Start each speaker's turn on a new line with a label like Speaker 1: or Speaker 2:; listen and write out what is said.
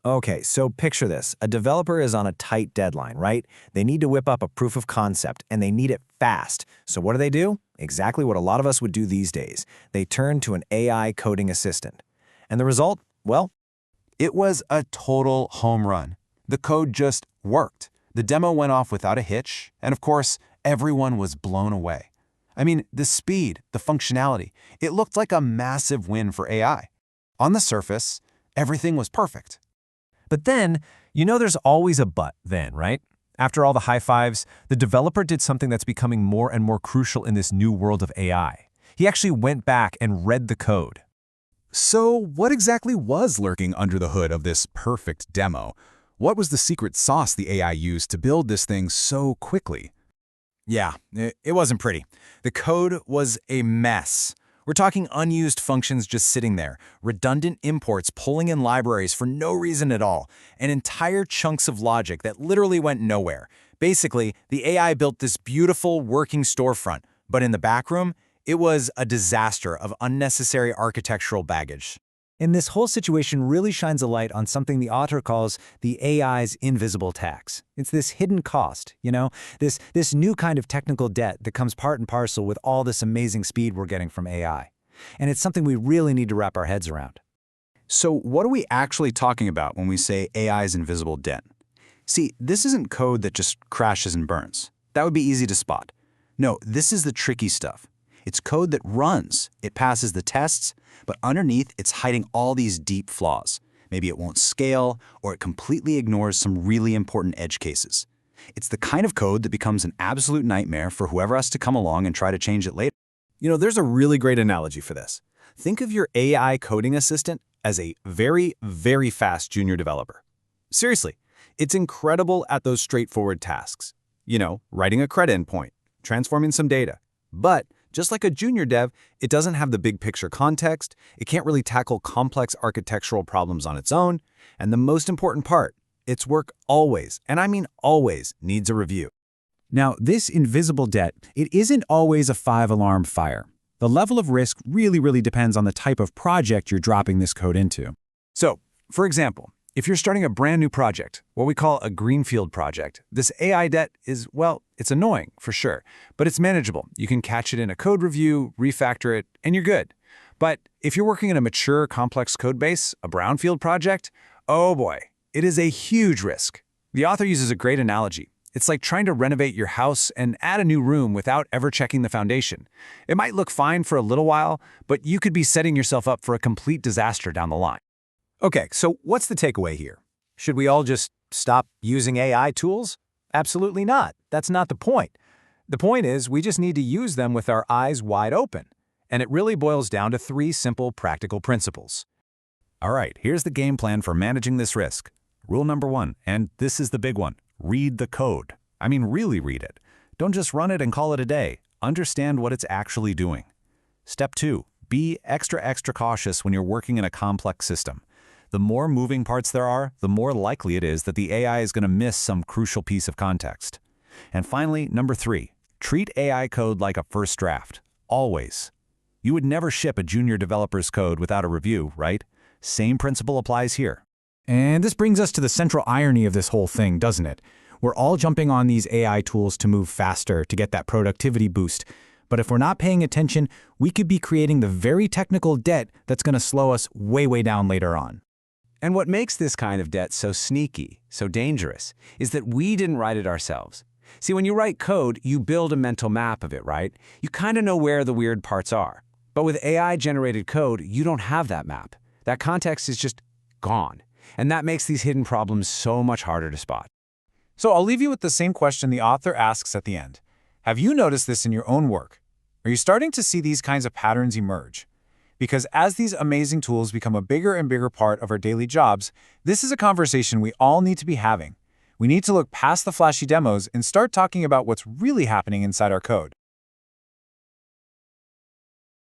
Speaker 1: Okay, so picture this. A developer is on a tight deadline, right? They need to whip up a proof of concept, and they need it fast. So what do? Exactly what a lot of us would do these days. They turn to an AI coding assistant. And the result? Well,
Speaker 2: It was a total home run. The code just worked. The demo went off without a hitch, and of course, everyone was blown away. I mean, the speed, the functionality, it looked like a massive win for AI. On the surface, everything was perfect.
Speaker 3: But then, there's always a but then, right? After all the high fives, the developer did something that's becoming more and more crucial in this new world of AI. He actually went back and read the code.
Speaker 4: So what exactly was lurking under the hood of this perfect demo? What was the secret sauce the AI used to build this thing so quickly?
Speaker 1: yeah, it wasn't pretty. The code was a mess. We're talking unused functions just sitting there, redundant imports pulling in libraries for no reason at all, and entire chunks of logic that literally went nowhere. Basically, the AI built this beautiful working storefront, but in the backroom, it was a disaster of unnecessary architectural baggage.
Speaker 3: And this whole situation really shines a light on something the author calls the AI's invisible tax. It's this hidden cost, this new kind of technical debt that comes part and parcel with all this amazing speed we're getting from AI. And it's something we really need to wrap our heads around.
Speaker 2: So what are we actually talking about when we say AI's invisible debt? See, this isn't code that just crashes and burns. That would be easy to spot. No, this is the tricky stuff. It's code that runs, it passes the tests, but underneath it's hiding all these deep flaws. Maybe it won't scale, or it completely ignores some really important edge cases. It's the kind of code that becomes an absolute nightmare for whoever has to come along and try to change it later.
Speaker 1: There's a really great analogy for this. Think of your AI coding assistant as a very, very fast junior developer. Seriously, it's incredible at those straightforward tasks. Writing a CRUD endpoint, transforming some data. But just like a junior dev, it doesn't have the big picture context, it can't really tackle complex architectural problems on its own, and the most important part, its work always, and I mean always, needs a review.
Speaker 5: Now, this invisible debt, it isn't always a five-alarm fire. The level of risk really depends on the type of project you're dropping this code into.
Speaker 3: So, for example, if you're starting a brand new project, what we call a greenfield project, this AI debt is, well, it's annoying, for sure, but it's manageable. You can catch it in a code review, refactor it, and you're good. But if you're working in a mature, complex code base, a brownfield project, oh boy, it is a huge risk. The author uses a great analogy. It's like trying to renovate your house and add a new room without ever checking the foundation. It might look fine for a little while, but you could be setting yourself up for a complete disaster down the line.
Speaker 1: Okay, so what's the takeaway here? Should we all just stop using AI tools? Absolutely not. That's not the point. The point is we just need to use them with our eyes wide open. And it really boils down to three simple practical principles.
Speaker 4: All right, here's the game plan for managing this risk. Rule number 1, and this is the big one, read the code. I mean, really read it. Don't just run it and call it a day. Understand what it's actually doing. Step 2, be extra cautious when you're working in a complex system. The more moving parts there are, the more likely it is that the AI is going to miss some crucial piece of context. And finally, number 3, treat AI code like a first draft. Always. You would never ship a junior developer's code without a review, right? Same principle applies here.
Speaker 5: And this brings us to the central irony of this whole thing, doesn't it? We're all jumping on these AI tools to move faster, to get that productivity boost. But if we're not paying attention, we could be creating the very technical debt that's going to slow us way down later on.
Speaker 3: And what makes this kind of debt so sneaky, so dangerous, is that we didn't write it ourselves. See, when you write code, you build a mental map of it, right? You kind of know where the weird parts are. But with AI-generated code, you don't have that map. That context is just gone. And that makes these hidden problems so much harder to spot.
Speaker 6: So I'll leave you with the same question the author asks at the end. Have you noticed this in your own work? Are you starting to see these kinds of patterns emerge? Because as these amazing tools become a bigger and bigger part of our daily jobs, this is a conversation we all need to be having. We need to look past the flashy demos and start talking about what's really happening inside our code.